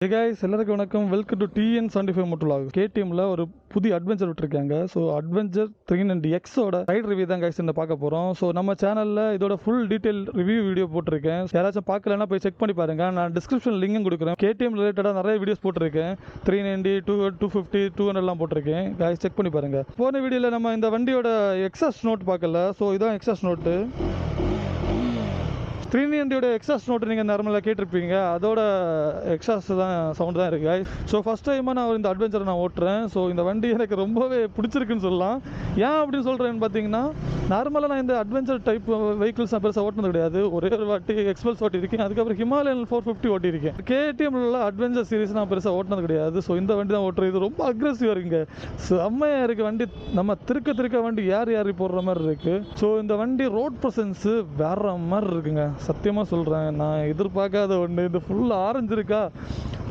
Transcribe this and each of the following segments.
Hey guys, எல்லாருக்கும் வணக்கம். Welcome to TN75 மோட்டோலாக். KTMல ஒரு புதிய அட்வென்ச்சர் விட்டுருக்காங்க. ஸோ அட்வென்ச்சர் 390X ஓட ரைட் ரிவ்யூ தான் கைஸ் இந்த பார்க்க போகிறோம். ஸோ நம்ம சேனலில் இதோட ஃபுல் டீட்டெயில் ரிவ்யூ வீடியோ போட்டிருக்கேன். யாராச்சும் பார்க்கலன்னா போய் செக் பண்ணி பாருங்க. நான் டிஸ்கிரிப்ஷன் லிங்கும் கொடுக்குறேன். KTM ரிலேட்டடாக நிறைய வீடியோஸ் போட்டிருக்கேன். 390, 250, 200 போட்டிருக்கேன். கைஸ் செக் பண்ணி பாருங்க. போன வீடியோவில் நம்ம இந்த வண்டியோட எக்ஸாஸ்ட் நோட் பார்க்கல. ஸோ இதான் எக்ஸாஸ்ட் நோட்டு. 390யோட எக்ஸாஸ்ட் நோட்டு நீங்கள் நார்மலாக கேட்டிருப்பீங்க. அதோட எக்ஸாஸ்ட் தான் சவுண்ட் தான் இருக்குது. ஸோ ஃபஸ்ட் டைமாக நான் இந்த அட்வென்ச்சரை நான் ஓட்டுறேன். ஸோ இந்த வண்டி எனக்கு ரொம்பவே பிடிச்சிருக்குன்னு சொல்லலாம். ஏன் அப்படின்னு சொல்கிறேன்னு பார்த்தீங்கன்னா, நார்மலாக நான் இந்த அட்வென்ச்சர் டைப் வெஹிக்கிள்ஸ் நான் பெருசாக ஓட்டினது கிடையாது. ஒரே ஒரு வாட்டி எக்ஸ்பல்ஸ் ஓட்டியிருக்கேன். அதுக்கப்புறம் ஹிமாலயன் 450 ஓட்டியிருக்கேன். KTMல அட்வென்ச்சர் சீரிஸ் நான் பெருசாக ஓட்டினது கிடையாது. ஸோ இந்த வண்டி தான் ஓட்டுறது. இது ரொம்ப அக்ரெசிவாக இருக்குங்க. செம்மையாக இருக்குது வண்டி. நம்ம திருக்க வண்டி ஏறி போடுற மாதிரி இருக்குது. ஸோ இந்த வண்டி ரோட் ப்ரெசன்ஸு வேற மாதிரி இருக்குங்க. சத்தியமாக சொல்கிறேன், நான் எதிர்பார்க்காத ஒன்று. இந்த ஃபுல் ஆரஞ்சு இருக்கா,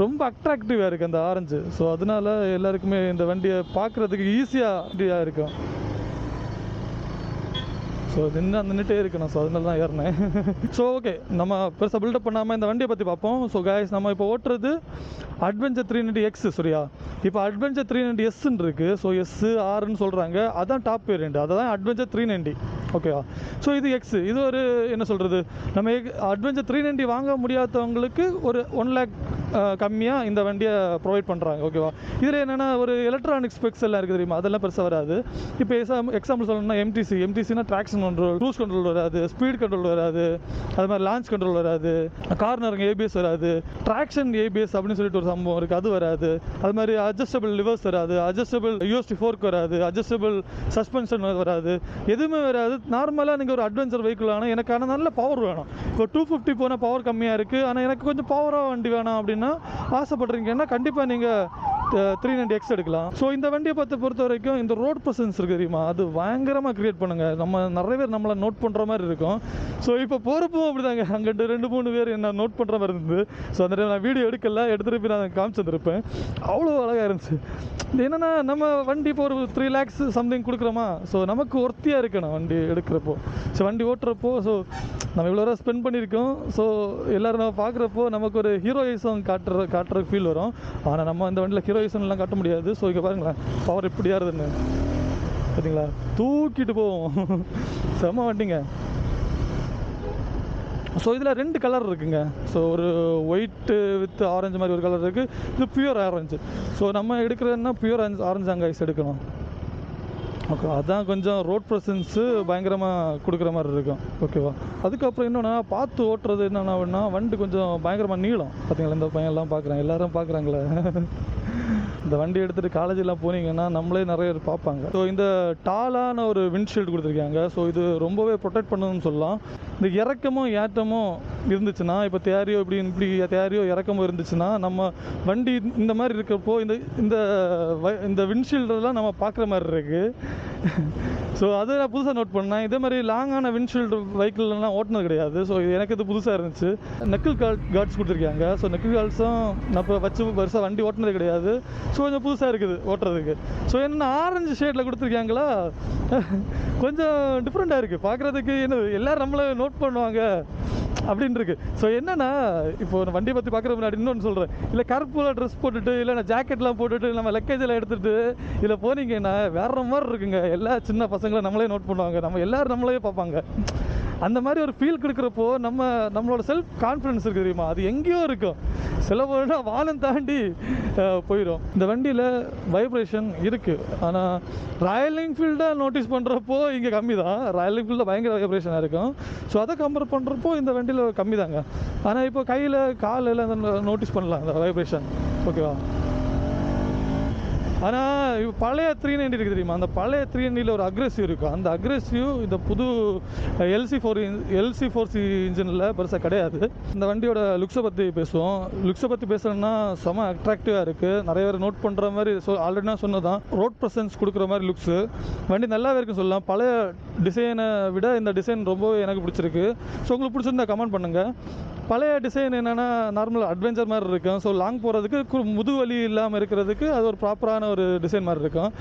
ரொம்ப அட்ராக்டிவாக இருக்குது அந்த ஆரஞ்சு. ஸோ அதனால எல்லாருக்குமே இந்த வண்டியை பார்க்குறதுக்கு ஈஸியாக இருக்கும். ஸோ நின்றுட்டே இருக்கணும். ஸோ அதனால தான் ஏறினேன். ஸோ ஓகே, நம்ம பெருசாக பில்டப் பண்ணாமல் இந்த வண்டியை பற்றி பார்ப்போம். ஸோ கைஸ், நம்ம இப்போ ஓட்டுறது அட்வென்ச்சர் 390X. சரியா, இப்போ அட்வென்ச்சர் 390Sன்னு இருக்குது. ஸோ SRன்னு சொல்கிறாங்க. அதான் டாப் வேரியண்ட். அதான் அட்வென்ச்சர் 390. ஓகேவா. ஸோ இது X. இது ஒரு என்ன சொல்கிறது, நம்ம அட்வென்ச்சர் 390 வாங்க முடியாதவங்களுக்கு ஒரு 1 lakh கம்மியாக இந்த வண்டியை ப்ரொவைட் பண்ணுறாங்க. ஓகேவா. இதில் என்னென்னா ஒரு எலக்ட்ரானிக் ஸ்பெக்ஸ் எல்லாம் இருக்குது தெரியுமா, அதெல்லாம் பெருசாக வராது. இப்போ எக்ஸாம்பிள் சொல்லணும்னா எம்டிசினா ட்ராக்ஷன் கண்ட்ரோல், க்ரூஸ் கண்ட்ரோல் வராது, ஸ்பீட் கண்ட்ரோல் வராது, அது மாதிரி லான்ச் கண்ட்ரோல் வராது, கார்னருங்க ABS வராது, ட்ராக்ஷன் ABS அப்படின்னு சொல்லிட்டு ஒரு சம்பவம் இருக்குது, அது வராது. அது மாதிரி அட்ஜஸ்டபிள் லிவர்ஸ் வராது, அட்ஜஸ்டபிள் USD ஃபோர்க் வராது, அட்ஜஸ்டபிள் சஸ்பென்ஷன் வராது, எதுவுமே வராது. நார்மலாக நீங்கள் ஒரு அட்வென்ச்சர் வெஹிக்கிள் ஆனால் எனக்கான நல்ல பவர் வேணும். இப்போ 250 போனால் பவர் கம்மியாக இருக்குது, ஆனால் எனக்கு கொஞ்சம் பவராக வண்டி வேணும் அப்படின்னா ஆசைப்படுறீங்கன்னா கண்டிப்பாக நீங்கள் 390X எடுக்கலாம். ஸோ இந்த வண்டியை பொறுத்த வரைக்கும் இந்த ரோட் ப்ரெசன்ஸ் இருக்குது தெரியுமா, அது பயங்கரமாக க்ரியேட் பண்ணுங்கள். நம்ம நிறைய பேர் நம்மளை நோட் பண்ணுற மாதிரி இருக்கும். ஸோ இப்போ போகிறப்போ அப்படி தாங்க, அங்கிட்டு 2-3 பேர் என்ன நோட் பண்ணுற மாதிரி இருந்தது. ஸோ அந்த நான் வீடியோ எடுக்கல, எடுத்துகிட்டு போய் நான் காமிச்சிருப்பேன். அவ்வளோ அழகாக இருந்துச்சு. என்னென்னா நம்ம வண்டி இப்போ ஒரு 3 lakhs சம்திங் கொடுக்குறோமா, ஸோ நமக்கு ஒர்த்தியாக இருக்கணும் வண்டி எடுக்கிறப்போ. ஸோ வண்டி ஓட்டுறப்போ ஸோ நம்ம இவ்வளோ நேரம் ஸ்பெண்ட் பண்ணியிருக்கோம். ஸோ எல்லோரும் நம்ம பார்க்குறப்போ நமக்கு ஒரு ஹீரோயிசம் காட்டுற ஃபீல் வரும். ஆனால் நம்ம அந்த வண்டியில் ஹீரோயிசம்லாம் காட்ட முடியாது. ஸோ இங்கே பாருங்களேன், பவர் எப்படி யாருதுன்னு பார்த்தீங்களா, தூக்கிட்டு போவோம். செம்ம வண்டிங்க. ஸோ இதில் 2 கலர் இருக்குங்க. ஸோ ஒரு ஒயிட்டு வித் ஆரஞ்சு மாதிரி ஒரு கலர் இருக்குது. இது பியூர் ஆரஞ்சு. ஸோ நம்ம எடுக்கிறதுனா பியூர் ஆரஞ்சு அங்கே எடுக்கணும். ஓகே, அதான் கொஞ்சம் ரோட் ப்ரெசன்ஸு பயங்கரமாக கொடுக்குற மாதிரி இருக்கும். ஓகேவா. அதுக்கப்புறம் என்னென்னா பார்த்து ஓட்டுறது என்னென்னா, வண்டி கொஞ்சம் பயங்கரமாக நீளம். பார்த்தீங்களா, இந்த பையன்லாம் பார்க்குறேன், எல்லோரும் பார்க்குறாங்களே. இந்த வண்டி எடுத்துகிட்டு காலேஜெலாம் போனீங்கன்னா நம்மளே நிறைய பேர் பார்ப்பாங்க. ஸோ இந்த டாலான ஒரு விண்ட்ஷீல்டு கொடுத்துருக்காங்க. ஸோ இது ரொம்பவே ப்ரொடெக்ட் பண்ணணும்னு சொல்லலாம். இந்த இறக்கமும் ஏற்றமும் இருந்துச்சுன்னா, இப்போ தேரியோ இப்படி தேரியோ இறக்கமும் இருந்துச்சுன்னா, நம்ம வண்டி இந்த மாதிரி இருக்கிறப்போ இந்த விண்ட்ஷீல்டெல்லாம் நம்ம பார்க்குற மாதிரி இருக்குது. ஸோ அதை நான் புதுசாக நோட் பண்ணேன். இதே மாதிரி லாங்கான விண்ட்ஷீல்டு வெஹிக்கிள்லாம் ஓட்டினது கிடையாது. ஸோ எனக்கு இது புதுசாக இருந்துச்சு. நெக்கிள் கார்ட்ஸ் கொடுத்துருக்காங்க. ஸோ நெக்கிள் கார்ட்ஸும் நான் இப்போ வச்சு வருஷம் வண்டி ஓட்டினது கிடையாது. ஸோ கொஞ்சம் புதுசாக இருக்குது ஓட்டுறதுக்கு. ஸோ என்ன ஆரஞ்சு ஷேடில் கொடுத்துருக்காங்களா, கொஞ்சம் டிஃப்ரெண்ட்டாக இருக்குது பார்க்குறதுக்கு. என்ன எல்லோரும் நம்மளை நோட் பண்ணுவாங்க அப்படின்னு இருக்குது. ஸோ என்னென்னா, இப்போ வண்டியை பற்றி பார்க்குற முன்னாடி இன்னொன்று சொல்கிறேன். இல்லை கருப்புல ட்ரெஸ் போட்டுட்டு, இல்லை நான் ஜாக்கெட்லாம் போட்டுட்டு நம்ம லக்கேஜெல்லாம் எடுத்துகிட்டு இதில் போனீங்கன்னா வேறு மாதிரி இருக்குங்க. எல்லா சின்ன பசங்களும் நம்மளே நோட் பண்ணுவாங்க, நம்ம எல்லோரும் நம்மளே பார்ப்பாங்க. அந்த மாதிரி ஒரு ஃபீல் கொடுக்குறப்போ நம்மளோட செல்ஃப் கான்ஃபிடன்ஸ் இருக்குது தெரியுமா, அது எங்கேயோ இருக்கும். சில போனால் வானம் தாண்டி போயிடும். இந்த வண்டியில் வைப்ரேஷன் இருக்குது. ஆனால் ராயல் என்ஃபீல்டை நோட்டீஸ் பண்ணுறப்போ இங்கே கம்மி தான். ராயல் என்ஃபீல்டில் பயங்கர வைப்ரேஷனாக இருக்கும். ஸோ அதை கம்பேர் பண்ணுறப்போ இந்த வண்டியில் கம்மி தாங்க. ஆனால் இப்போ கையில் காலில் நோட்டீஸ் பண்ணலாம் இந்த வைப்ரேஷன். ஓகேவா. ஆனால் இப்போ பழைய 390 இருக்குது தெரியுமா, அந்த பழைய 390ல் ஒரு அக்ரெசிவ் இருக்கும். அந்த அக்ரெசிவ் இந்த புது LC4C இன்ஜினில் பெருசாக கிடையாது. இந்த வண்டியோட லுக்ஸை பற்றி பேசுவோம். லுக்ஸை பற்றி பேசுகிறேன்னா செம அட்ராக்டிவாக இருக்குது. நிறைய பேர் நோட் பண்ணுற மாதிரி. ஆல்ரெடி நான் சொன்னதான், ரோட் ப்ரெசன்ஸ் கொடுக்குற மாதிரி லுக்ஸு. வண்டி நல்லாவே இருக்குன்னு சொல்லலாம். பழைய டிசைனை விட இந்த டிசைன் ரொம்பவே எனக்கு பிடிச்சிருக்கு. ஸோ உங்களுக்கு பிடிச்சிருந்தா கமெண்ட் பண்ணுங்கள். பழைய டிசைன் என்னென்னா நார்மல் அட்வென்ச்சர் மாதிரி இருக்கும். ஸோ லாங் போகிறதுக்கு முதுவலி இல்லாமல் இருக்கிறதுக்கு அது ஒரு ப்ராப்பரான ஒரு டிசைன் மாதிரி இருக்கும்.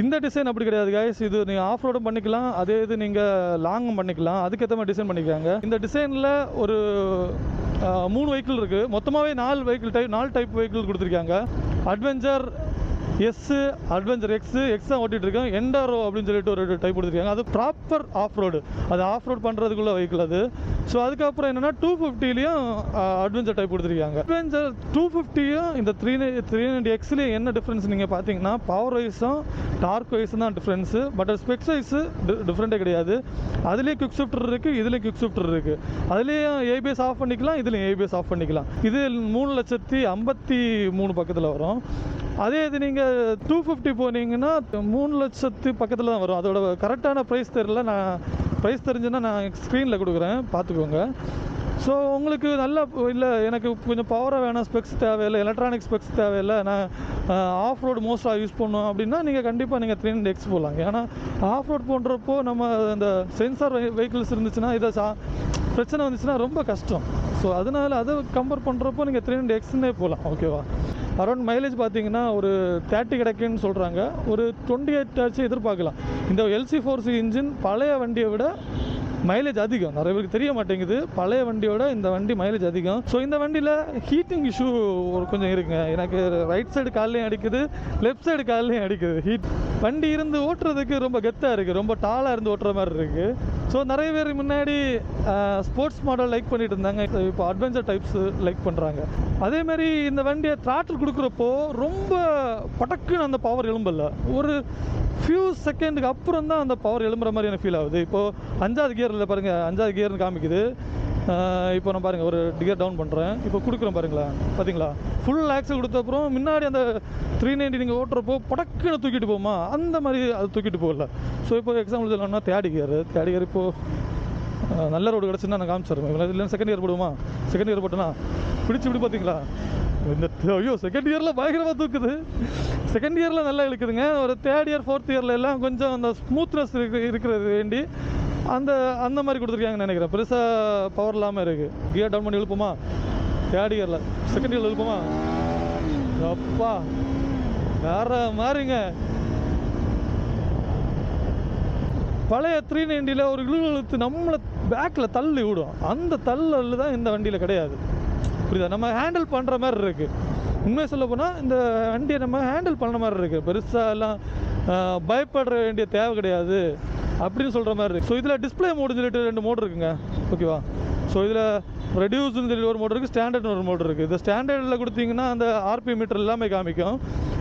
இந்த டிசைன் அப்படி கிடையாது கைஸ். இது நீங்கள் ஆஃப் ரோடும் பண்ணிக்கலாம், அதே இது நீங்கள் லாங்கும் பண்ணிக்கலாம். அதுக்கேற்ற மாதிரி டிசைன் பண்ணிக்கிறாங்க. இந்த டிசைனில் ஒரு 3 வெஹிக்கிள் இருக்குது. மொத்தமாகவே 4 டைப் வெஹிக்கிள் கொடுத்துருக்காங்க. அட்வென்ச்சர் எஸ்ஸு, அட்வென்ச்சர் எக்ஸ் தான் ஓட்டிகிட்டு இருக்கேன். எண்டாரோ அப்படின்னு சொல்லிட்டு ஒரு டைப் கொடுத்துருக்காங்க. அது ப்ராப்பர் ஆஃப் ரோடு, அது ஆஃப் ரோட் பண்ணுறதுக்குள்ள வெஹிக்கிள் அது. ஸோ அதுக்கப்புறம் என்னென்னா 250லேயும் அட்வென்ச்சர் டைப் கொடுத்துருக்காங்க. அட்வென்ச்சர் 250யும் இந்த 390Xலேயும் என்ன டிஃப்ரென்ஸ் நீங்கள் பார்த்தீங்கன்னா, பவர் வைஸும் டார்க் வைஸும் தான் டிஃப்ரென்ஸு. பட் ஸ்பெக்ஸ் வைஸு டிஃப்ரெண்ட்டே கிடையாது. அதுலேயும் குவிக் ஷிஃப்டர் இருக்குது, இதுலேயும் குவிக் ஷிஃப்டர் இருக்குது. அதுலேயும் ஏபிஎஸ் ஆஃப் பண்ணிக்கலாம், இதுலேயும் ஏபிஎஸ் ஆஃப் பண்ணிக்கலாம். இது 3,53,000 பக்கத்தில் வரும். அதே இது நீங்கள் 250 போனீங்கன்னா 3 லட்சத்து பக்கத்தில் தான் வரும். அதோட கரெக்டான ப்ரைஸ் தெரியல, நான் ப்ரைஸ் தெரிஞ்சுன்னா நான் ஸ்க்ரீனில் கொடுக்குறேன், பார்த்துக்கோங்க. ஸோ உங்களுக்கு நல்லா இல்லை, எனக்கு கொஞ்சம் பவராக வேணாம், ஸ்பெக்ஸ் தேவையில்லை, எலக்ட்ரானிக் ஸ்பெக்ஸ் தேவையில்லை, நான் ஆஃப் ரோடு மோஸ்ட்டாக யூஸ் பண்ணுவோம் அப்படின்னா நீங்கள் கண்டிப்பாக நீங்கள் 390X போகலாம். ஏன்னா ஆஃப் ரோட் போன்றப்போ நம்ம இந்த சென்சார் வெஹிக்கிள்ஸ் இருந்துச்சுன்னா இதை பிரச்சனை வந்துச்சுன்னா ரொம்ப கஷ்டம். ஸோ அதனால் அதை கம்பேர் பண்ணுறப்போ நீங்கள் 390Xன்னே போகலாம். ஓகேவா? அரௌண்ட் மைலேஜ் பார்த்தீங்கன்னா ஒரு 30 கிடைக்குன்னு சொல்கிறாங்க. ஒரு 28 ஆச்சு எதிர்பார்க்கலாம். இந்த LC4C இன்ஜின் பழைய வண்டியை விட மைலேஜ் அதிகம். நிறைய பேருக்கு தெரிய மாட்டேங்குது, பழைய வண்டியோட இந்த வண்டி மைலேஜ் அதிகம். ஸோ இந்த வண்டியில் ஹீட்டிங் இஷ்யூ கொஞ்சம் இருக்குங்க. எனக்கு ரைட் சைடு கால்லையும் அடிக்குது, லெஃப்ட் சைடு கால்லையும் அடிக்குது ஹீட். வண்டி இருந்து ஓட்டுறதுக்கு ரொம்ப கெத்தாக இருக்குது, ரொம்ப டாலாக இருந்து ஓட்டுற மாதிரி இருக்குது. ஸோ நிறைய பேர் முன்னாடி ஸ்போர்ட்ஸ் மாடல் லைக் பண்ணிட்டு இருந்தாங்க, இப்போ அட்வென்ச்சர் டைப்ஸ் லைக் பண்ணுறாங்க. அதேமாதிரி இந்த வண்டியை த்ராட்டில் கொடுக்குறப்போ ரொம்ப படக்குன்னு அந்த பவர் எழும்பல, ஒரு ஃபியூ செகண்டுக்கு அப்புறம் தான் அந்த பவர் எழும்புற மாதிரி எனக்கு ஃபீல் ஆகுது. இப்போது 5வது கியரில் பாருங்கள், 5வது கியர்னு காமிக்குது. இப்போ நான் பாருங்கள் ஒரு கியர் டவுன் பண்ணுறேன், இப்போ கொடுக்குறேன் பாருங்களேன், பார்த்தீங்களா? ஃபுல் ஆக்சல் கொடுத்த அப்புறம் முன்னாடி அந்த 390 நீங்கள் ஓட்டுறப்போ படக்குன்னு தூக்கிட்டு போகுமா, அந்த மாதிரி அது தூக்கிட்டு போகல. ஸோ இப்போ எக்ஸாம்பிள் சொல்லணும்னா தேர்ட் கியர் இப்போது நல்ல ரோடு கிடச்சுன்னா நான் காமிச்சிடுறேன். இல்லை செகண்ட் கியர் போடுவோமா? செகண்ட் கியர் போட்டோன்னா பிடிச்சி இப்படி பார்த்தீங்களா? இந்த ஐயோ செகண்ட் இயரில் பயங்கரமாக தூக்குது, செகண்ட் இயரில் நல்லா இழுக்குதுங்க. ஒரு தேர்ட் இயர் 4th இயரில் எல்லாம் கொஞ்சம் அந்த ஸ்மூத்னஸ் இருக்கிறது வேண்டி அந்த மாதிரி கொடுத்துருக்காங்கன்னு நினைக்கிறேன். பெருசாக பவர் இல்லாமல் இருக்குது. கியர் டவுன் பண்ணி இழுப்போமா? தேர்ட் இயரில், செகண்ட் இயரில் இழுப்போமா? அப்பா வேற மாதிரிங்க. பழைய 390ல் ஒரு இழுத்து நம்மளை பேக்கில் தள்ளி விடும், அந்த தள்ளல் தான் இந்த வண்டியில் கிடையாது. புரியுதா? நம்ம ஹேண்டில் பண்ணுற மாதிரி இருக்குது. உண்மையை சொல்ல போனால் இந்த வண்டியை நம்ம ஹேண்டில் பண்ணுற மாதிரி இருக்குது. பெருசாக எல்லாம் பயப்பட வேண்டிய தேவை கிடையாது அப்படின்னு சொல்கிற மாதிரி இருக்குது. ஸோ இதில் டிஸ்பிளே மோடுன்னு சொல்லிட்டு 2 மோடு இருக்குங்க. ஓகேவா? ஸோ இதில் ரெடியூஸ்னு சொல்லி ஒரு மோடு இருக்குது, ஸ்டாண்டர்ட்னு ஒரு மோடு இருக்குது. இந்த ஸ்டாண்டர்டில் கொடுத்தீங்கன்னா அந்த RPM மீட்டர் எல்லாமே காமிக்கும்.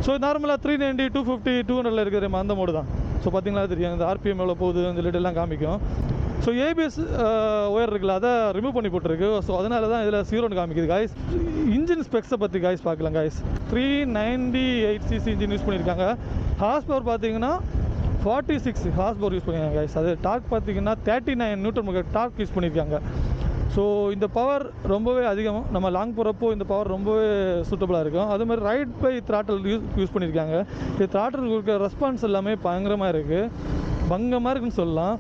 ஸோ நார்மலாக 390, 250, 200 இருக்கிற அந்த மோடு தான். ஸோ பார்த்தீங்களா தெரியும், இந்த RPM எவ்வளோ போகுதுன்னு சொல்லிட்டு எல்லாம் காமிக்கும். ஸோ ஏபிஎஸ் ஒயர் இருக்குல்ல, அதை ரிமூவ் பண்ணி போட்டிருக்கு. ஸோ அதனால தான் இதில் 0ன்னு காமிக்குது காய்ஸ். இன்ஜின் ஸ்பெக்ஸை பற்றி காய்ஸ் பார்க்கலாம் காய்ஸ். 398cc இன்ஜின் யூஸ் பண்ணியிருக்காங்க. ஹார்ஸ் பவர் பார்த்தீங்கன்னா 46 ஹார்ஸ் பவர் யூஸ் பண்ணியிருக்காங்க காய்ஸ். அது டார்க் பார்த்தீங்கன்னா 39 நியூட்டன் மீட்டர் டார்க் யூஸ் பண்ணியிருக்காங்க. ஸோ இந்த பவர் ரொம்பவே அதிகம். நம்ம லாங் போகிறப்போ இந்த பவர் ரொம்பவே சூட்டபுளாக இருக்கும். அது மாதிரி ரைட் பை த்ராட்டல் யூஸ் பண்ணியிருக்காங்க. இது த்ராட்டல் கொடுக்குற ரெஸ்பான்ஸ் எல்லாமே பயங்கரமாக இருக்குது, பங்கமாக இருக்குன்னு சொல்லலாம்.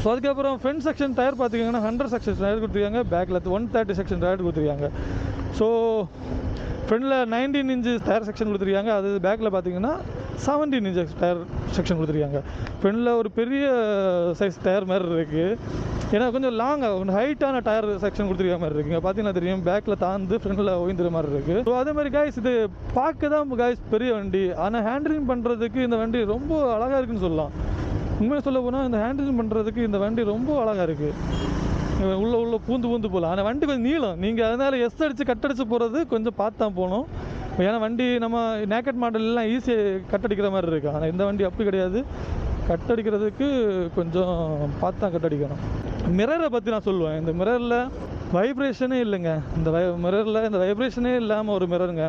ஸோ அதுக்கப்புறம் ஃப்ரண்ட் செக்ஷன் டயர் பார்த்தீங்கன்னா 100 செக்ஷன் டயர் கொடுத்துருக்காங்க, பேக்கில் 130 செக்ஷன் டயர் கொடுத்துருக்காங்க. ஸோ ஃப்ரண்டில் 19 இன்ச்சு டயர் செக்ஷன் கொடுத்துருக்காங்க, அது பேக்கில் பார்த்தீங்கன்னா 17 இன்ச்சு டயர் செக்ஷன் கொடுத்துருக்காங்க. ஃப்ரண்டில் ஒரு பெரிய சைஸ் டயர் மாதிரி இருக்குது, ஏன்னா கொஞ்சம் லாங்காக கொஞ்சம் ஹைட்டான டயர் செக்ஷன் கொடுத்துருக்க மாதிரி இருக்குங்க. பார்த்தீங்கன்னா தெரியும், பேக்கில் தாழ்ந்து ஃப்ரண்டில் ஓய்ந்துற மாதிரி இருக்குது. ஸோ அதே மாதிரி காய்ஸ் இது பார்க்க தான் காய்ஸ் பெரிய வண்டி, ஆனால் ஹேண்டிலிங் பண்ணுறதுக்கு இந்த வண்டி ரொம்ப அழகாக இருக்குன்னு சொல்லலாம். உண்மையை சொல்ல போனால் இந்த ஹேண்டில் பண்ணுறதுக்கு இந்த வண்டி ரொம்ப அழகாக இருக்குது. உள்ள பூந்து போகலாம். ஆனால் வண்டி கொஞ்சம் நீளம், நீங்கள் அதனால் அடித்து கட்டடிச்சு போகிறது கொஞ்சம் பார்த்து தான் போகணும். ஏன்னா வண்டி நம்ம நேக்கட் மாடல்லாம் ஈஸியாக கட்டடிக்கிற மாதிரி இருக்குது, ஆனால் இந்த வண்டி அப்படி கிடையாது. கட்டடிக்கிறதுக்கு கொஞ்சம் பார்த்து தான் கட்டடிக்கணும். மிரரை பற்றி நான் சொல்லுவேன். இந்த மிரரில் வைப்ரேஷனே இல்லைங்க. இந்த மிரரில் இந்த வைப்ரேஷனே இல்லாமல் ஒரு மிரருங்க.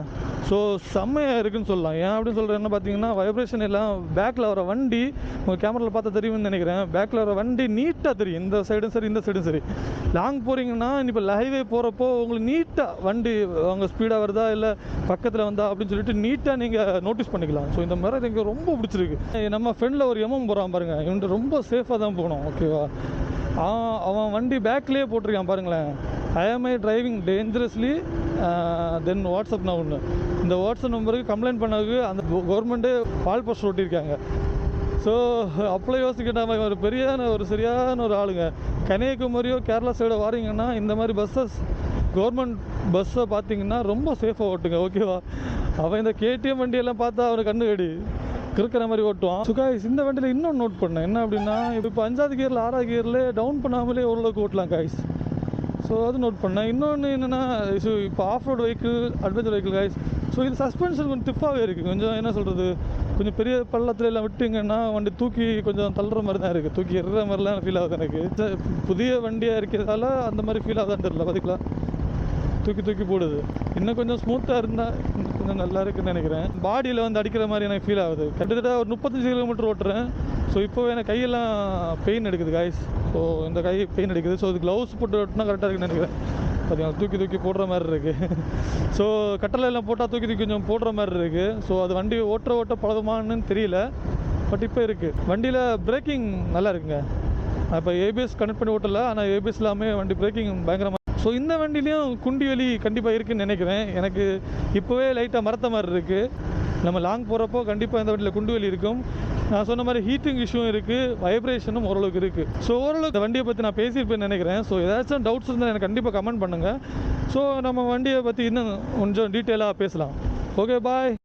ஸோ செம்மையாக இருக்குதுன்னு சொல்லலாம். ஏன் அப்படின்னு சொல்கிறேன் என்ன பார்த்தீங்கன்னா, வைப்ரேஷன் எல்லாம் பேக்கில் வர வண்டி உங்கள் கேமராவில் பார்த்தா தெரியும்னு நினைக்கிறேன். பேக்கில் வர வண்டி நீட்டாக தெரியும், இந்த சைடும் சரி இந்த சைடும் சரி. லாங் போகிறீங்கன்னா இப்போ ஹைவே போகிறப்போ உங்களுக்கு நீட்டாக வண்டி அவங்க ஸ்பீடாக வருதா இல்லை பக்கத்தில் வந்தா அப்படின்னு சொல்லிட்டு நீட்டாக நீங்கள் நோட்டீஸ் பண்ணிக்கலாம். ஸோ இந்த மிரர் எனக்கு ரொம்ப பிடிச்சிருக்கு. நம்ம ஃப்ரெண்டில் ஒரு போகிறான் பாருங்கள், இவன்ட்டு ரொம்ப சேஃபாக தான் போகணும். ஓகேவா? அவன் வண்டி பேக்லேயே போட்டிருக்கான் பாருங்களேன், ஐஎம்ஐ டிரைவிங் டேஞ்சரஸ்லி தென் வாட்ஸ்அப் நான் ஒன்று. இந்த வாட்ஸ்அப் நம்பருக்கு கம்ப்ளைண்ட் பண்ணதுக்கு அந்த கவர்மெண்ட்டே வால் போஸ்டர் ஒட்டியிருக்காங்க. ஸோ அப்போலாம் யோசிக்கிட்டாம ஒரு சரியான ஒரு ஆளுங்க. கன்னியாகுமரியோ கேரளா சைடோ வாரீங்கன்னா இந்த மாதிரி பஸ்ஸஸ் கவர்மெண்ட் பஸ்ஸை பார்த்தீங்கன்னா ரொம்ப சேஃபாக ஓட்டுங்க, ஓகேவா? அவன் இந்த கேடிஎம் வண்டியெல்லாம் பார்த்தா அவனுக்கு கண்ணு கடி இருக்கிற மாதிரி ஓட்டுவான். ஸோ காய்ஸ், இந்த வண்டியில் இன்னொன்று நோட் பண்ணேன். என்ன அப்படின்னா, இப்போ 5வது கியரில் 6வது கியரில் டவுன் பண்ணாமலே ஓரளவுக்கு ஓட்டலாம் காய்ஸ். ஸோ அது நோட் பண்ணேன். இன்னொன்று என்னென்னா, ஸோ இப்போ off road vehicle, adventure vehicle guys, so இது சஸ்பென்ஷன் கொஞ்சம் டிஃபாகவே இருக்குது. கொஞ்சம் என்ன சொல்கிறது, கொஞ்சம் பெரிய பள்ளத்துல எல்லாம் விட்டுங்கன்னா வண்டி தூக்கி கொஞ்சம் தள்ளுற மாதிரி தான் இருக்குது, தூக்கி எறுற மாதிரிலாம் ஃபீல் ஆகுது எனக்கு. புதிய வண்டியாக இருக்கிறதால அந்த மாதிரி ஃபீல் ஆகுதான்னு தெரியல, பார்த்துக்கலாம். தூக்கி தூக்கி போடுது. இன்னும் கொஞ்சம் ஸ்மூத்தாக இருந்தால் கொஞ்சம் நல்லா இருக்குன்னு நினைக்கிறேன். பாடியில் வந்து அடிக்கிற மாதிரி எனக்கு ஃபீல் ஆகுது. கிட்டத்தட்ட ஒரு 35 கிலோமீட்டர் ஓட்டுறேன். ஸோ இப்போவே எனக்கு கையெல்லாம் பெயின் எடுக்குது காய்ஸ். ஸோ இந்த கை பெயின் எடுக்குது. ஸோ இது க்ளவுஸ் போட்டு ஓட்டினா கரெக்டாக இருக்குன்னு நினைக்கிறேன். பார்த்தீங்கன்னா தூக்கி தூக்கி போடுற மாதிரி இருக்குது. ஸோ கட்டளை எல்லாம் போட்டால் தூக்கி தூக்கி கொஞ்சம் போடுற மாதிரி இருக்குது. ஸோ அது வண்டி ஓட்ட பழகுமான்னு தெரியல, பட் இப்போ இருக்குது. வண்டியில் பிரேக்கிங் நல்லா இருக்குங்க. இப்போ ஏபிஎஸ் கனெக்ட் பண்ணி ஓட்டலை, ஆனால் ஏபிஎஸ் இல்லாமல் வண்டி பிரேக்கிங் பயங்கரமாக. ஸோ இந்த வண்டிலையும் குண்டி வலி கண்டிப்பாக இருக்குதுன்னு நினைக்கிறேன். எனக்கு இப்போவே லைட்டாக மரத்த மாதிரி இருக்குது. நம்ம லாங் போகிறப்போ கண்டிப்பாக இந்த வண்டியில் குண்டு வலி இருக்கும். நான் சொன்ன மாதிரி ஹீட்டிங் இஷ்யூவும் இருக்குது, வைப்ரேஷனும் ஓரளவுக்கு இருக்குது. ஸோ ஓரளவுக்கு இந்த வண்டியை பற்றி நான் பேசியிருப்பேன்னு நினைக்கிறேன். ஸோ ஏதாச்சும் டவுட்ஸ் இருந்தால் எனக்கு கண்டிப்பாக கமெண்ட் பண்ணுங்கள். ஸோ நம்ம வண்டியை பற்றி இன்னும் கொஞ்சம் டீட்டெயிலாக பேசலாம். ஓகே, பாய்.